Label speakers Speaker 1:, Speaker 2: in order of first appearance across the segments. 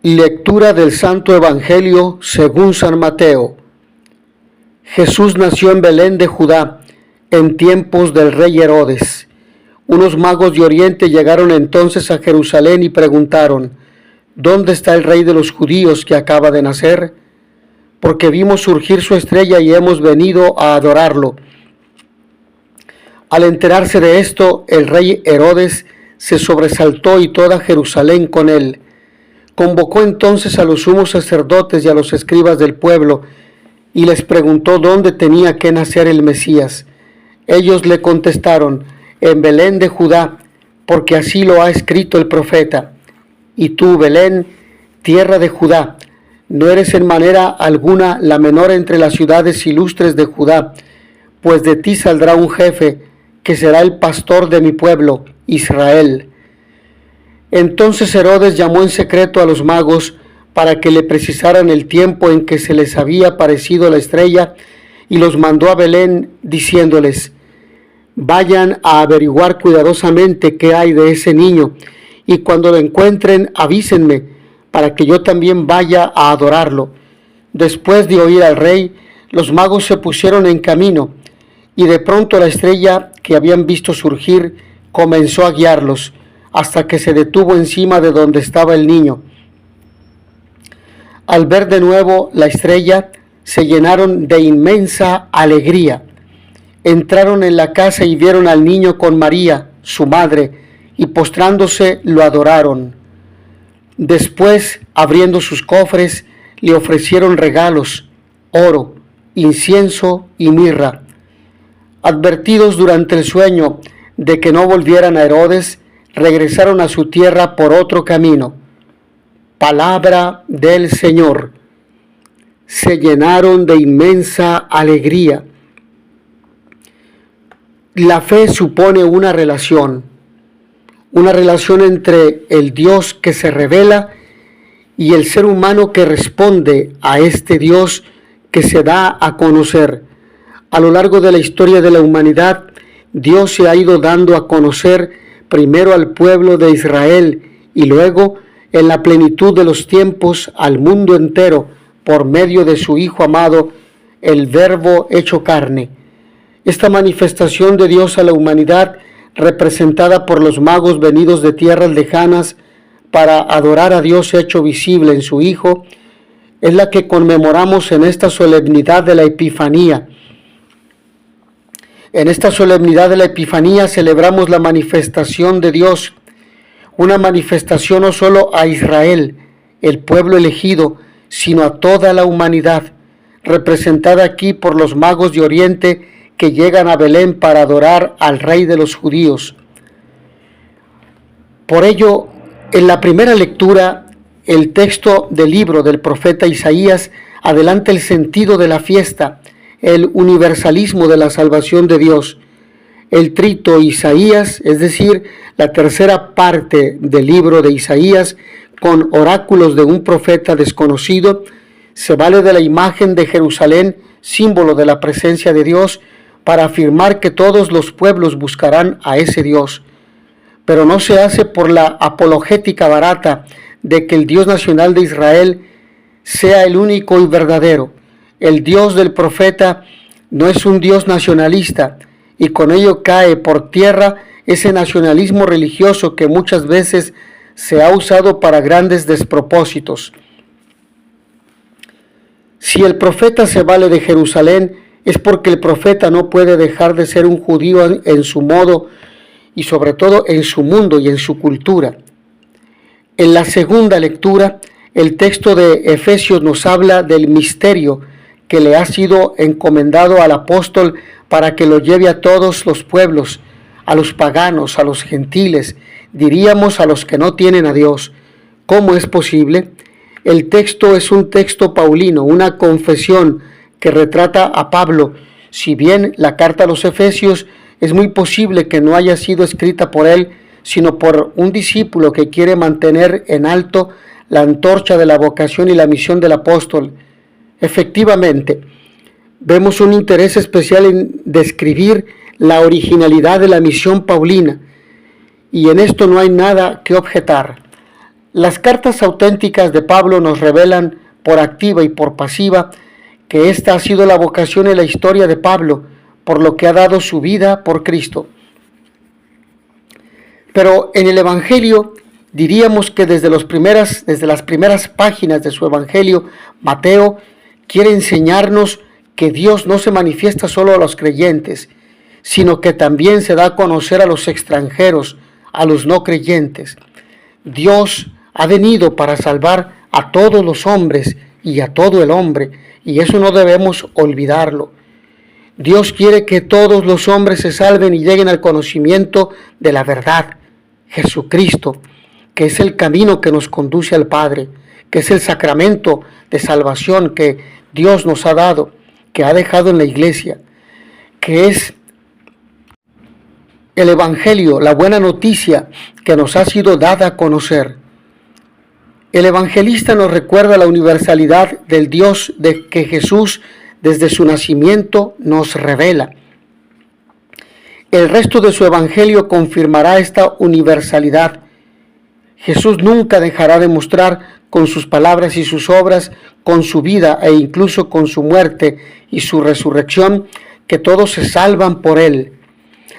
Speaker 1: Lectura del Santo Evangelio según San Mateo. Jesús nació en Belén de Judá, en tiempos del rey Herodes. Unos magos de Oriente llegaron entonces a Jerusalén y preguntaron: ¿Dónde está el rey de los judíos que acaba de nacer? Porque vimos surgir su estrella y hemos venido a adorarlo. Al enterarse de esto, el rey Herodes se sobresaltó y toda Jerusalén con él. Convocó entonces a los sumos sacerdotes y a los escribas del pueblo y les preguntó dónde tenía que nacer el Mesías. Ellos le contestaron: en Belén de Judá, porque así lo ha escrito el profeta. Y tú, Belén, tierra de Judá, no eres en manera alguna la menor entre las ciudades ilustres de Judá, pues de ti saldrá un jefe que será el pastor de mi pueblo, Israel. Entonces Herodes llamó en secreto a los magos para que le precisaran el tiempo en que se les había aparecido la estrella y los mandó a Belén diciéndoles: vayan a averiguar cuidadosamente qué hay de ese niño y cuando lo encuentren avísenme para que yo también vaya a adorarlo. Después de oír al rey, los magos se pusieron en camino y de pronto la estrella que habían visto surgir comenzó a guiarlos hasta que se detuvo encima de donde estaba el niño. Al ver de nuevo la estrella, se llenaron de inmensa alegría. Entraron en la casa y vieron al niño con María, su madre, y postrándose lo adoraron. Después, abriendo sus cofres, le ofrecieron regalos: oro, incienso y mirra. Advertidos durante el sueño de que no volvieran a Herodes, regresaron a su tierra por otro camino. Palabra del Señor. Se llenaron de inmensa alegría. La fe supone una relación entre el Dios que se revela y el ser humano que responde a este Dios que se da a conocer. A lo largo de la historia de la humanidad, Dios se ha ido dando a conocer primero al pueblo de Israel y luego, en la plenitud de los tiempos, al mundo entero por medio de su Hijo amado, el Verbo hecho carne. Esta manifestación de Dios a la humanidad, representada por los magos venidos de tierras lejanas para adorar a Dios hecho visible en su Hijo, es la que conmemoramos en esta solemnidad de la Epifanía. En esta solemnidad de la Epifanía celebramos la manifestación de Dios, una manifestación no solo a Israel, el pueblo elegido, sino a toda la humanidad, representada aquí por los magos de Oriente que llegan a Belén para adorar al Rey de los judíos. Por ello, en la primera lectura, el texto del libro del profeta Isaías adelanta el sentido de la fiesta, el universalismo de la salvación de Dios. El trito Isaías, es decir, la tercera parte del libro de Isaías, con oráculos de un profeta desconocido, se vale de la imagen de Jerusalén, símbolo de la presencia de Dios, para afirmar que todos los pueblos buscarán a ese Dios. Pero no se hace por la apologética barata de que el Dios nacional de Israel sea el único y verdadero. El Dios del profeta no es un Dios nacionalista, y con ello cae por tierra ese nacionalismo religioso que muchas veces se ha usado para grandes despropósitos. Si el profeta se vale de Jerusalén, es porque el profeta no puede dejar de ser un judío en su modo y sobre todo en su mundo y en su cultura. En la segunda lectura, el texto de Efesios nos habla del misterio que le ha sido encomendado al apóstol para que lo lleve a todos los pueblos, a los paganos, a los gentiles, diríamos a los que no tienen a Dios. ¿Cómo es posible? El texto es un texto paulino, una confesión que retrata a Pablo. Si bien la carta a los Efesios es muy posible que no haya sido escrita por él, sino por un discípulo que quiere mantener en alto la antorcha de la vocación y la misión del apóstol. Efectivamente, vemos un interés especial en describir la originalidad de la misión paulina, y en esto no hay nada que objetar. Las cartas auténticas de Pablo nos revelan por activa y por pasiva que esta ha sido la vocación en la historia de Pablo, por lo que ha dado su vida por Cristo. Pero en el Evangelio diríamos que desde las primeras páginas de su Evangelio, Mateo quiere enseñarnos que Dios no se manifiesta solo a los creyentes, sino que también se da a conocer a los extranjeros, a los no creyentes. Dios ha venido para salvar a todos los hombres y a todo el hombre, y eso no debemos olvidarlo. Dios quiere que todos los hombres se salven y lleguen al conocimiento de la verdad, Jesucristo, que es el camino que nos conduce al Padre, que es el sacramento de salvación que Dios nos ha dado, que ha dejado en la iglesia, que es el Evangelio, la buena noticia que nos ha sido dada a conocer. El evangelista nos recuerda la universalidad del Dios de que Jesús desde su nacimiento nos revela. El resto de su evangelio confirmará esta universalidad. Jesús nunca dejará de mostrar con sus palabras y sus obras, con su vida e incluso con su muerte y su resurrección, que todos se salvan por él.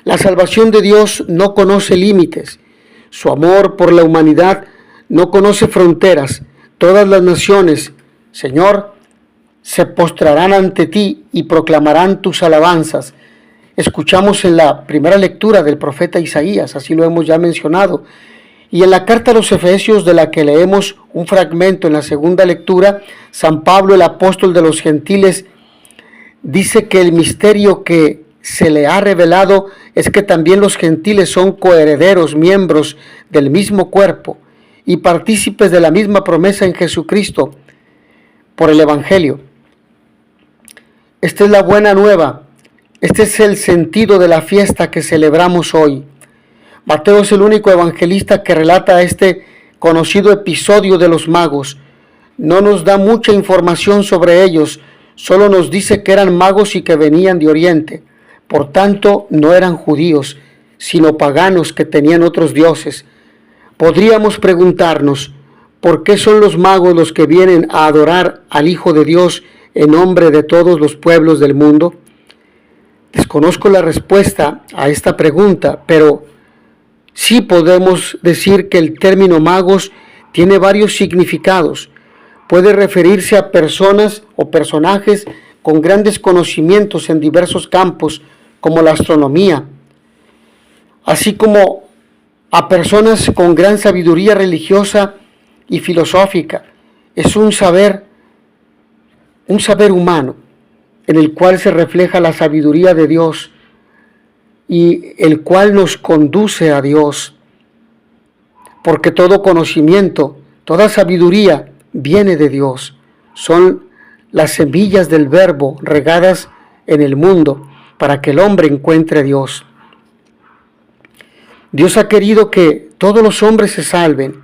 Speaker 1: La salvación de Dios no conoce límites. Su amor por la humanidad no conoce fronteras. Todas las naciones, Señor, se postrarán ante ti y proclamarán tus alabanzas. Escuchamos en la primera lectura del profeta Isaías, así lo hemos ya mencionado, y en la carta a los Efesios, de la que leemos un fragmento en la segunda lectura, San Pablo, el apóstol de los gentiles, dice que el misterio que se le ha revelado es que también los gentiles son coherederos, miembros del mismo cuerpo y partícipes de la misma promesa en Jesucristo por el Evangelio. Esta es la buena nueva. Este es el sentido de la fiesta que celebramos hoy. Mateo es el único evangelista que relata este conocido episodio de los magos. No nos da mucha información sobre ellos, solo nos dice que eran magos y que venían de Oriente. Por tanto, no eran judíos, sino paganos que tenían otros dioses. Podríamos preguntarnos, ¿por qué son los magos los que vienen a adorar al Hijo de Dios en nombre de todos los pueblos del mundo? Desconozco la respuesta a esta pregunta, pero sí podemos decir que el término magos tiene varios significados. Puede referirse a personas o personajes con grandes conocimientos en diversos campos, como la astronomía, así como a personas con gran sabiduría religiosa y filosófica. Es un saber humano en el cual se refleja la sabiduría de Dios y el cual nos conduce a Dios, porque todo conocimiento, toda sabiduría viene de Dios. Son las semillas del verbo regadas en el mundo para que el hombre encuentre a Dios. Dios ha querido que todos los hombres se salven,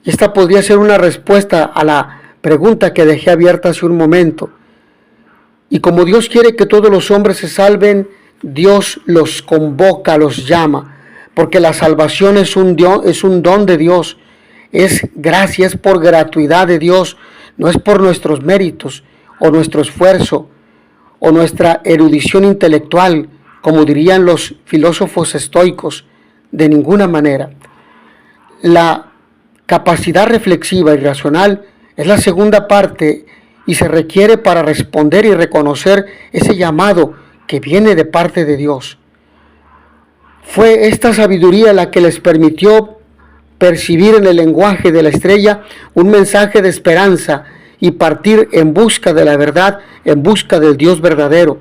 Speaker 1: y esta podría ser una respuesta a la pregunta que dejé abierta hace un momento. Y como Dios quiere que todos los hombres se salven, Dios los convoca, los llama, porque la salvación es un don de Dios, es gracia, es por gratuidad de Dios, no es por nuestros méritos o nuestro esfuerzo o nuestra erudición intelectual, como dirían los filósofos estoicos, de ninguna manera. La capacidad reflexiva y racional es la segunda parte y se requiere para responder y reconocer ese llamado que viene de parte de Dios. Fue esta sabiduría la que les permitió percibir en el lenguaje de la estrella un mensaje de esperanza y partir en busca de la verdad, en busca del Dios verdadero.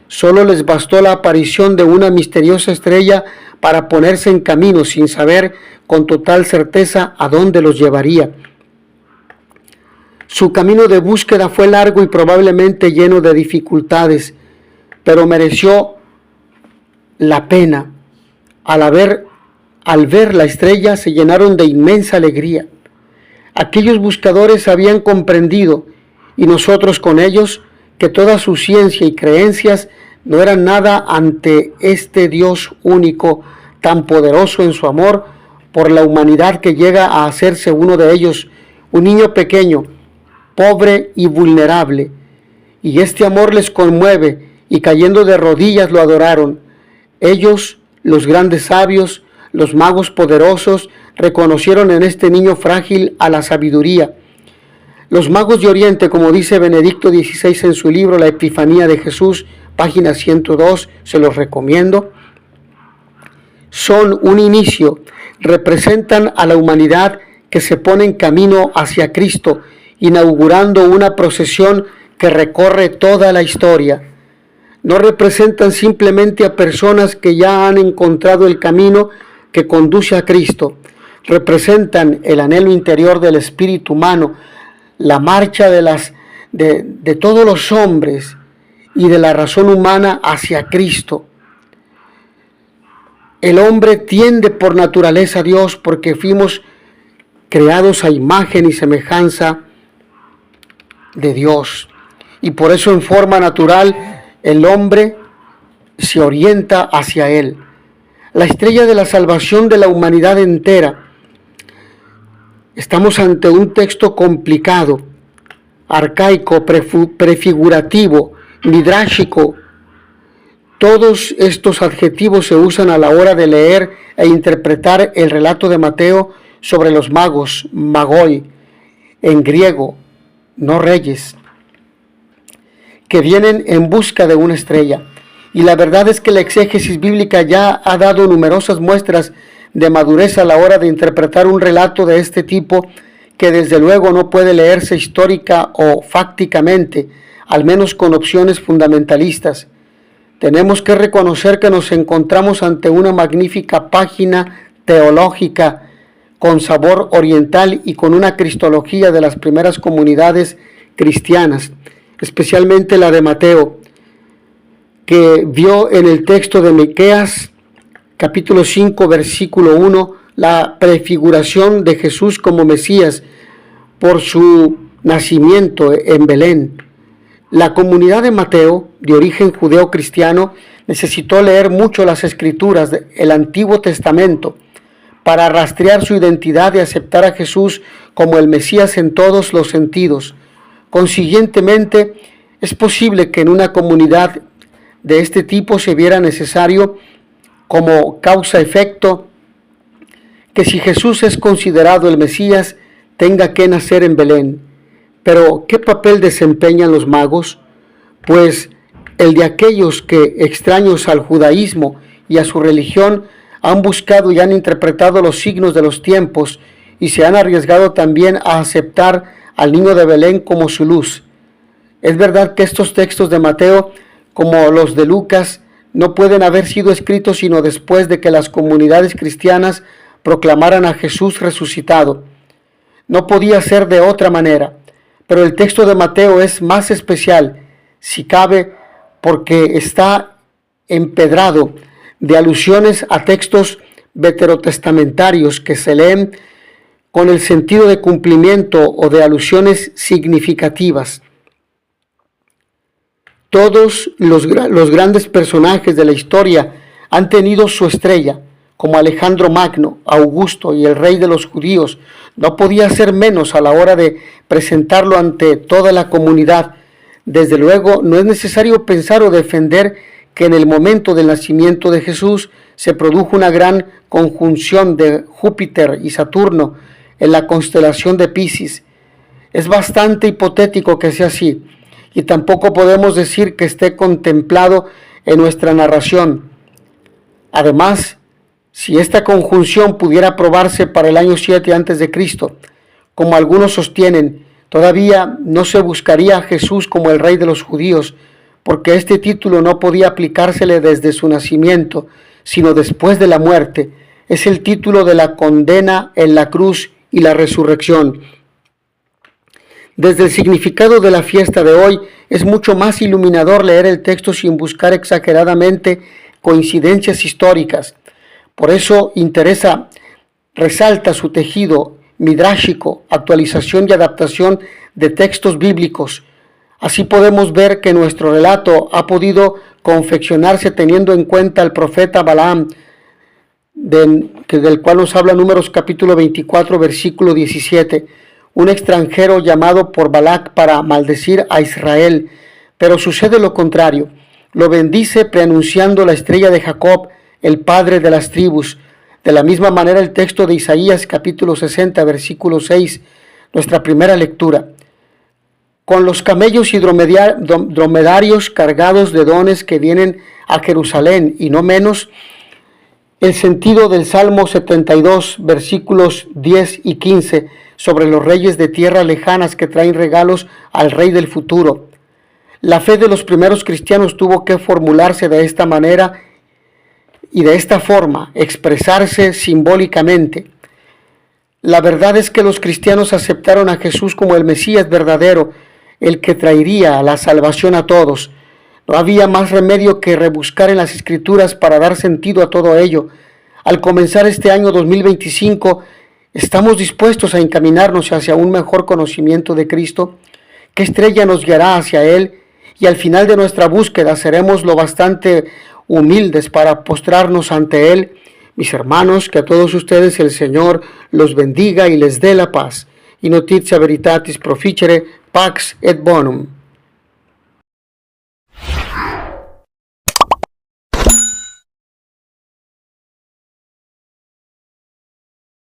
Speaker 1: Solo les bastó la aparición de una misteriosa estrella para ponerse en camino sin saber con total certeza a dónde los llevaría. Su camino de búsqueda fue largo y probablemente lleno de dificultades, pero mereció la pena. Al ver la estrella se llenaron de inmensa alegría. Aquellos buscadores habían comprendido, y nosotros con ellos, que toda su ciencia y creencias no eran nada ante este Dios único, tan poderoso en su amor, por la humanidad que llega a hacerse uno de ellos, un niño pequeño, pobre y vulnerable. Y este amor les conmueve, y cayendo de rodillas lo adoraron. Ellos, los grandes sabios, los magos poderosos, reconocieron en este niño frágil a la sabiduría. Los magos de Oriente, como dice Benedicto XVI en su libro La Epifanía de Jesús, página 102, se los recomiendo, son un inicio, representan a la humanidad que se pone en camino hacia Cristo, inaugurando una procesión que recorre toda la historia. No representan simplemente a personas que ya han encontrado el camino que conduce a Cristo. Representan el anhelo interior del espíritu humano, la marcha de todos los hombres y de la razón humana hacia Cristo. El hombre tiende por naturaleza a Dios porque fuimos creados a imagen y semejanza de Dios. Y por eso en forma natural el hombre se orienta hacia Él. La estrella de la salvación de la humanidad entera. Estamos ante un texto complicado, arcaico, prefigurativo, midrásico. Todos estos adjetivos se usan a la hora de leer e interpretar el relato de Mateo sobre los magos, magoi, en griego, no reyes, que vienen en busca de una estrella. Y la verdad es que la exégesis bíblica ya ha dado numerosas muestras de madurez a la hora de interpretar un relato de este tipo, que desde luego no puede leerse histórica o fácticamente, al menos con opciones fundamentalistas. Tenemos que reconocer que nos encontramos ante una magnífica página teológica con sabor oriental y con una cristología de las primeras comunidades cristianas, especialmente la de Mateo, que vio en el texto de Miqueas, capítulo 5, versículo 1, la prefiguración de Jesús como Mesías por su nacimiento en Belén. La comunidad de Mateo, de origen judeo-cristiano, necesitó leer mucho las Escrituras del Antiguo Testamento para rastrear su identidad y aceptar a Jesús como el Mesías en todos los sentidos. Consiguientemente, es posible que en una comunidad de este tipo se viera necesario, como causa-efecto, que si Jesús es considerado el Mesías, tenga que nacer en Belén. Pero, ¿qué papel desempeñan los magos? Pues el de aquellos que, extraños al judaísmo y a su religión, han buscado y han interpretado los signos de los tiempos y se han arriesgado también a aceptar al niño de Belén como su luz. Es verdad que estos textos de Mateo, como los de Lucas, no pueden haber sido escritos sino después de que las comunidades cristianas proclamaran a Jesús resucitado. No podía ser de otra manera, pero el texto de Mateo es más especial, si cabe, porque está empedrado de alusiones a textos veterotestamentarios que se leen con el sentido de cumplimiento o de alusiones significativas. Todos los grandes personajes de la historia han tenido su estrella, como Alejandro Magno, Augusto y el rey de los judíos. No podía ser menos a la hora de presentarlo ante toda la comunidad. Desde luego, no es necesario pensar o defender que en el momento del nacimiento de Jesús se produjo una gran conjunción de Júpiter y Saturno en la constelación de Piscis. Es bastante hipotético que sea así, y tampoco podemos decir que esté contemplado en nuestra narración. Además, si esta conjunción pudiera probarse para el año 7 a.C., como algunos sostienen, todavía no se buscaría a Jesús como el rey de los judíos, porque este título no podía aplicársele desde su nacimiento, sino después de la muerte. Es el título de la condena en la cruz y la resurrección. Desde el significado de la fiesta de hoy, es mucho más iluminador leer el texto sin buscar exageradamente coincidencias históricas. Por eso resalta su tejido midrásico, actualización y adaptación de textos bíblicos. Así podemos ver que nuestro relato ha podido confeccionarse teniendo en cuenta al profeta Balaam, del cual nos habla Números capítulo 24, versículo 17. Un extranjero llamado por Balac para maldecir a Israel, pero sucede lo contrario. Lo bendice preanunciando la estrella de Jacob, el padre de las tribus. De la misma manera el texto de Isaías capítulo 60, versículo 6, nuestra primera lectura. Con los camellos y dromedarios cargados de dones que vienen a Jerusalén, y no menos, el sentido del Salmo 72, versículos 10 y 15, sobre los reyes de tierras lejanas que traen regalos al rey del futuro. La fe de los primeros cristianos tuvo que formularse de esta manera y de esta forma, expresarse simbólicamente. La verdad es que los cristianos aceptaron a Jesús como el Mesías verdadero, el que traería la salvación a todos. No había más remedio que rebuscar en las Escrituras para dar sentido a todo ello. Al comenzar este año 2025, ¿estamos dispuestos a encaminarnos hacia un mejor conocimiento de Cristo? ¿Qué estrella nos guiará hacia Él? Y al final de nuestra búsqueda seremos lo bastante humildes para postrarnos ante Él. Mis hermanos, que a todos ustedes el Señor los bendiga y les dé la paz. Y notitia veritatis proficere, pax et bonum.